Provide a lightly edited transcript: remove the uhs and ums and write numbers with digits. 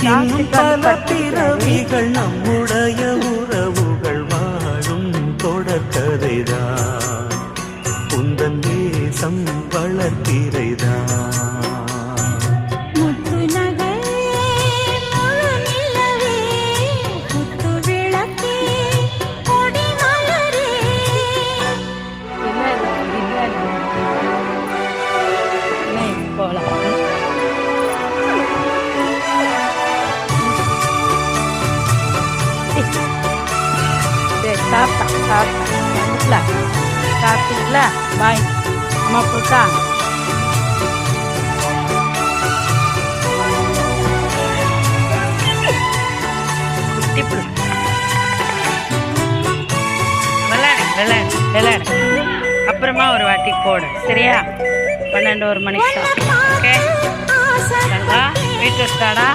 பல பிறவிகள் நம்முடைய உறவுகள் வாழும் தொடர்கதைதான் உந்தன் தேசம் வளர்த்திரைதான் சாப்பிட்டீங்களா? பாய் அம்மா போட்டா விளையாடு அப்புறமா ஒரு வாட்டி போடு சரியா? 12 1 மணிக்கு ஓகே வீட்டு ஸ்டாடா